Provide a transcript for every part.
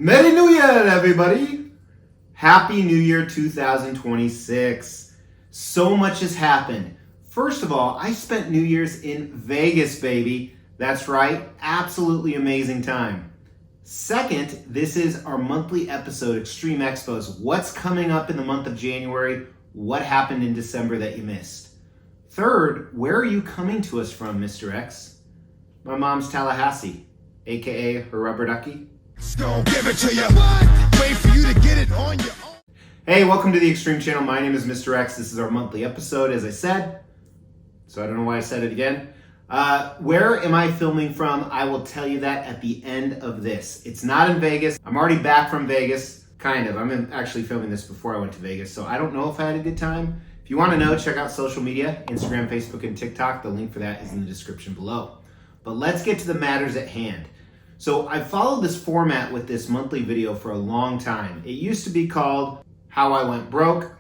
Merry New Year, everybody! Happy New Year 2026. So much has happened. First of all, I spent New Year's in Vegas, baby. That's right, absolutely amazing time. Second, this is our monthly episode, Xtreme Xpos. What's coming up in the month of January? What happened in December that you missed? Third, where are you coming to us from, Mr. X? My mom's Tallahassee, aka her rubber ducky. Don't give it to you. Wait for you to get it on your own. Hey, welcome to the Xtreme channel. My name is Mr. X. This is our monthly episode, as I said. So I don't know why I said it again. Where am I filming from? I will tell you that at the end of this. It's not in Vegas. I'm already back from Vegas, kind of. I'm actually filming this before I went to Vegas, so I don't know if I had a good time. If you want to know, check out social media, Instagram, Facebook, and TikTok. The link for that is in the description below. But let's get to the matters at hand. So I've followed this format with this monthly video for a long time. It used to be called How I Went Broke,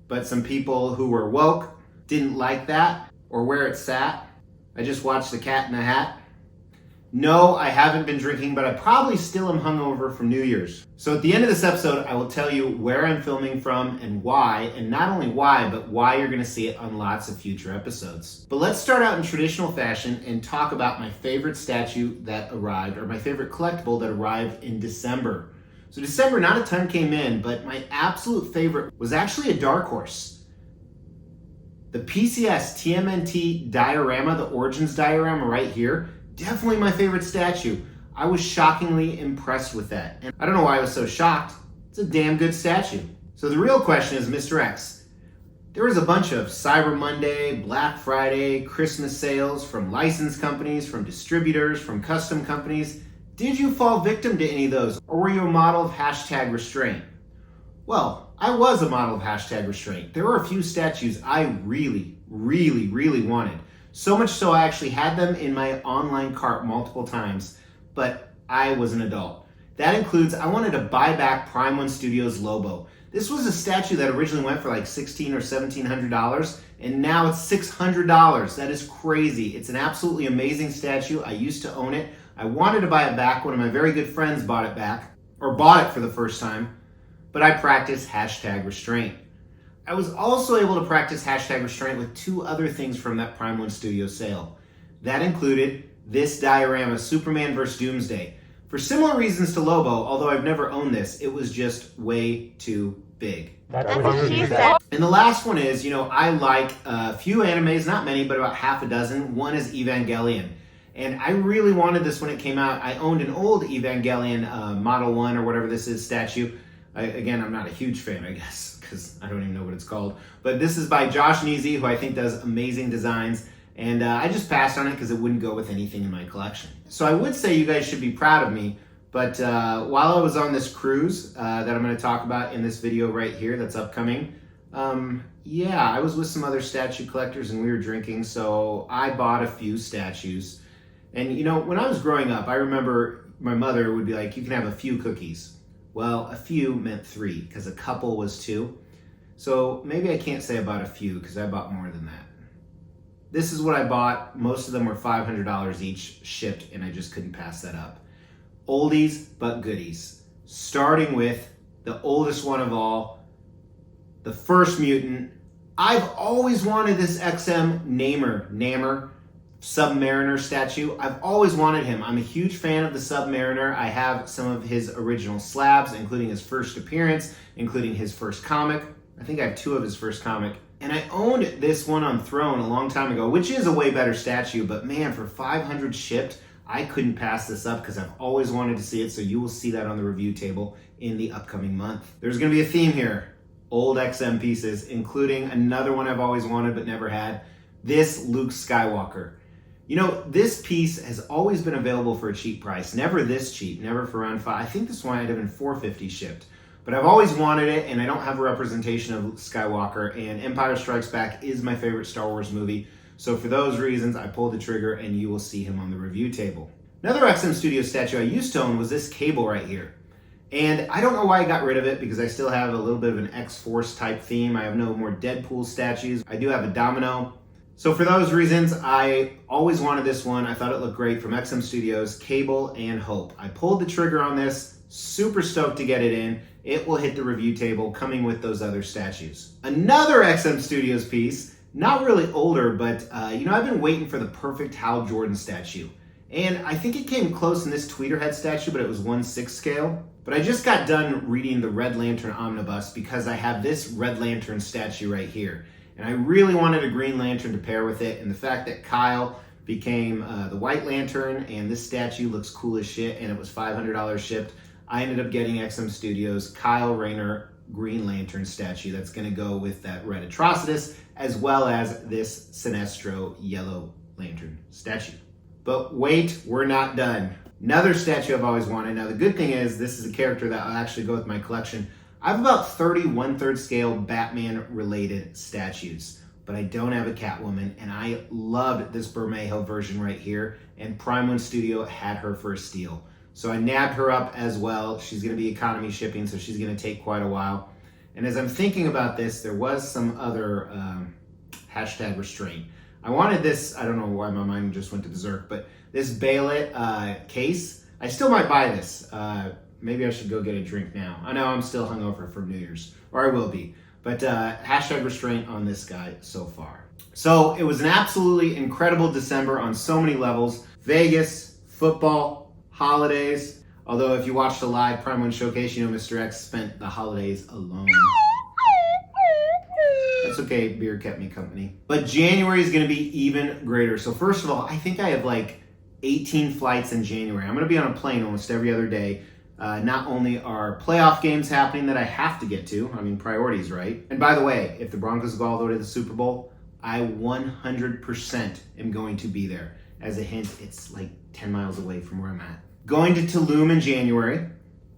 but some people who were woke didn't like that or where it sat. I just watched The Cat in the Hat. No, I haven't been drinking, but I probably still am hungover from New Year's. So at the end of this episode, I will tell you where I'm filming from and why, and not only why, but why you're gonna see it on lots of future episodes. But let's start out in traditional fashion and talk about my favorite statue that arrived, or my favorite collectible that arrived in December. So December, not a ton came in, but my absolute favorite was actually a dark horse. The PCS TMNT diorama, the Origins diorama right here, definitely my favorite statue. I was shockingly impressed with that. And I don't know why I was so shocked. It's a damn good statue. So the real question is, Mr. X, there was a bunch of Cyber Monday, Black Friday, Christmas sales from licensed companies, from distributors, from custom companies. Did you fall victim to any of those? Or were you a model of hashtag restraint? Well, I was a model of hashtag restraint. There were a few statues I really wanted. So much so I actually had them in my online cart multiple times, but I was an adult. That includes, I wanted to buy back Prime One Studios Lobo. This was a statue that originally went for like $1,600 or $1,700, and now it's $600. That is crazy. It's an absolutely amazing statue. I used to own it. I wanted to buy it back. One of my very good friends bought it back, or bought it for the first time, but I practiced hashtag restraint. I was also able to practice hashtag restraint with two other things from that Prime One Studio sale. That included this diorama, Superman vs. Doomsday. For similar reasons to Lobo, although I've never owned this, it was just way too big. That's what she said. And the last one is, I like a few animes, not many, but about half a dozen. One is Evangelion. And I really wanted this when it came out. I owned an old Evangelion Model 1 or whatever this is statue. Again, I'm not a huge fan, I guess, because I don't even know what it's called. But this is by Josh Neesey, who I think does amazing designs. And I just passed on it because it wouldn't go with anything in my collection. So I would say you guys should be proud of me. But while I was on this cruise that I'm going to talk about in this video right here that's upcoming, I was with some other statue collectors and we were drinking. So I bought a few statues. And, when I was growing up, I remember my mother would be like, you can have a few cookies. Well, a few meant 3 because a couple was 2. So maybe I can't say I bought a few because I bought more than that. This is what I bought. Most of them were $500 each shipped, and I just couldn't pass that up. Oldies but goodies. Starting with the oldest one of all, the first mutant. I've always wanted this XM Namor Submariner statue. I've always wanted him. I'm a huge fan of the Submariner. I have some of his original slabs, including his first appearance, including his first comic. I think I have 2 of his first comic. And I owned this one on Throne a long time ago, which is a way better statue, but man, for $500 shipped, I couldn't pass this up because I've always wanted to see it, so you will see that on the review table in the upcoming month. There's gonna be a theme here. Old XM pieces, including another one I've always wanted but never had, this Luke Skywalker. This piece has always been available for a cheap price. Never this cheap, never for around $5. I think this one might have been $450 shipped. But I've always wanted it, and I don't have a representation of Skywalker, and Empire Strikes Back is my favorite Star Wars movie. So for those reasons, I pulled the trigger, and you will see him on the review table. Another XM Studio statue I used to own was this Cable right here. And I don't know why I got rid of it, because I still have a little bit of an X-Force type theme. I have no more Deadpool statues. I do have a Domino, So for those reasons, I always wanted this one. I thought it looked great from XM Studios, Cable, and Hope. I pulled the trigger on this, super stoked to get it in. It will hit the review table coming with those other statues. Another XM Studios piece, not really older, but I've been waiting for the perfect Hal Jordan statue. And I think it came close in this Tweederhead statue, but it was 1/6 scale. But I just got done reading the Red Lantern Omnibus because I have this Red Lantern statue right here. And I really wanted a Green Lantern to pair with it. And the fact that Kyle became the White Lantern and this statue looks cool as shit and it was $500 shipped, I ended up getting XM Studios Kyle Rayner Green Lantern statue that's going to go with that Red Atrocitus as well as this Sinestro Yellow Lantern statue. But wait, we're not done. Another statue I've always wanted. Now the good thing is this is a character that will actually go with my collection. I have about 30 1/3 scale Batman related statues, but I don't have a Catwoman, and I loved this Bermejo version right here, and Prime One Studio had her for a steal. So I nabbed her up as well. She's gonna be economy shipping, so she's gonna take quite a while. And as I'm thinking about this, there was some other hashtag restraint. I wanted this, I don't know why my mind just went to berserk, but this Bailet case, I still might buy this. Maybe I should go get a drink now. I know I'm still hungover from New Year's, or I will be. But hashtag restraint on this guy so far. So it was an absolutely incredible December on so many levels. Vegas, football, holidays. Although if you watched the live Prime One Showcase, you know Mr. X spent the holidays alone. That's okay, beer kept me company. But January is gonna be even greater. So first of all, I think I have like 18 flights in January. I'm gonna be on a plane almost every other day. Not only are playoff games happening that I have to get to, I mean, priorities, right? And by the way, if the Broncos go all the way to the Super Bowl, I 100% am going to be there. As a hint, it's like 10 miles away from where I'm at. Going to Tulum in January,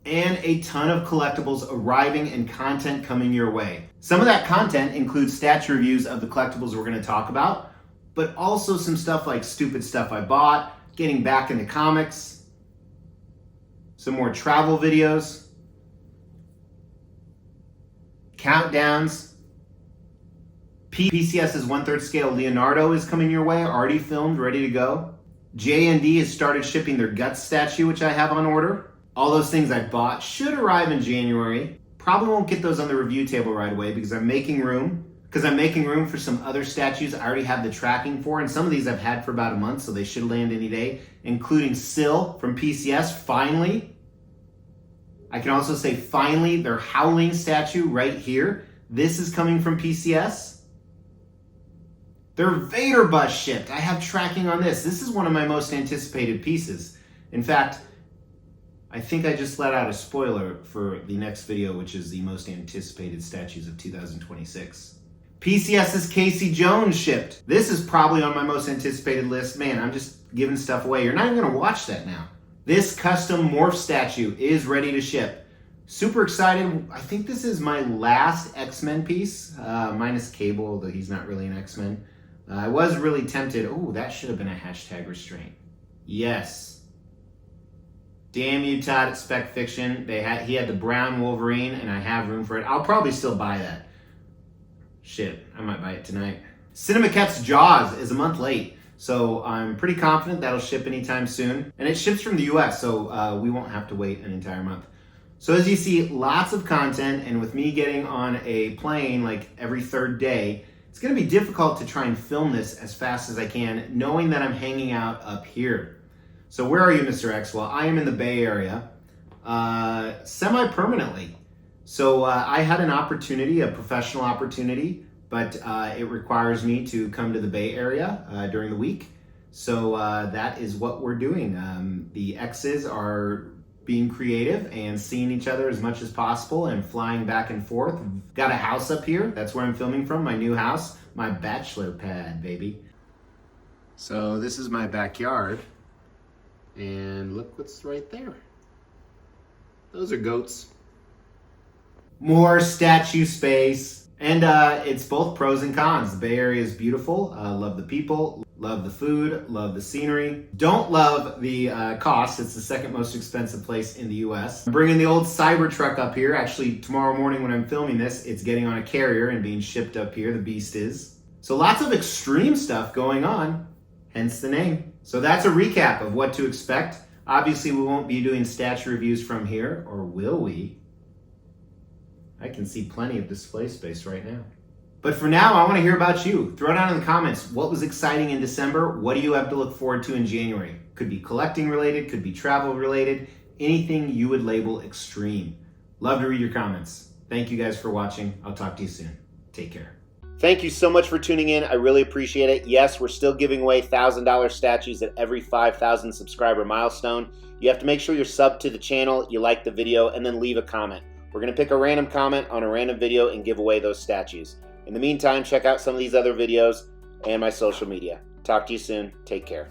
and a ton of collectibles arriving and content coming your way. Some of that content includes statue reviews of the collectibles we're gonna talk about, but also some stuff like stupid stuff I bought, getting back into comics, some more travel videos, countdowns. PCS's 1/3 scale Leonardo is coming your way, already filmed, ready to go. J&D has started shipping their Guts statue, which I have on order. All those things I bought should arrive in January. Probably won't get those on the review table right away because I'm making room. For some other statues I already have the tracking for, and some of these I've had for about a month, so they should land any day, including Syl from PCS, finally. I can also say finally, their Howling statue right here. This is coming from PCS. Their Vader bust shipped. I have tracking on this. This is one of my most anticipated pieces. In fact, I think I just let out a spoiler for the next video, which is the most anticipated statues of 2026. PCS's Casey Jones shipped. This is probably on my most anticipated list. Man, I'm just giving stuff away. You're not even gonna watch that now. This custom morph statue is ready to ship. Super excited. I think this is my last X-Men piece, minus Cable, though he's not really an X-Men. I was really tempted. Oh, that should have been a hashtag restraint. Yes. Damn you, Todd at Spec Fiction. He had the brown Wolverine, and I have room for it. I'll probably still buy that. Shit, I might buy it tonight. Cinemaket's Jaws is a month late, so I'm pretty confident that'll ship anytime soon. And it ships from the US, so we won't have to wait an entire month. So as you see, lots of content, and with me getting on a plane like every third day, it's gonna be difficult to try and film this as fast as I can, knowing that I'm hanging out up here. So where are you, Mr. X? Well, I am in the Bay Area, semi-permanently. So I had an opportunity, a professional opportunity, but it requires me to come to the Bay Area during the week. So that is what we're doing. The X's are being creative and seeing each other as much as possible and flying back and forth. Got a house up here. That's where I'm filming from, my new house, my bachelor pad, baby. So this is my backyard. And look what's right there. Those are goats. More statue space. And it's both pros and cons. The Bay Area is beautiful. Love the people, love the food, love the scenery. Don't love the cost. It's the second most expensive place in the US. I'm bringing the old Cybertruck up here. Actually, tomorrow morning when I'm filming this, it's getting on a carrier and being shipped up here. The beast is. So lots of extreme stuff going on, hence the name. So that's a recap of what to expect. Obviously, we won't be doing statue reviews from here, or will we? I can see plenty of display space right now. But for now, I want to hear about you. Throw it down in the comments. What was exciting in December? What do you have to look forward to in January? Could be collecting related, could be travel related, anything you would label extreme. Love to read your comments. Thank you guys for watching. I'll talk to you soon. Take care. Thank you so much for tuning in. I really appreciate it. Yes, we're still giving away $1,000 statues at every 5,000 subscriber milestone. You have to make sure you're subbed to the channel, you like the video, and then leave a comment. We're going to pick a random comment on a random video and give away those statues. In the meantime, check out some of these other videos and my social media. Talk to you soon. Take care.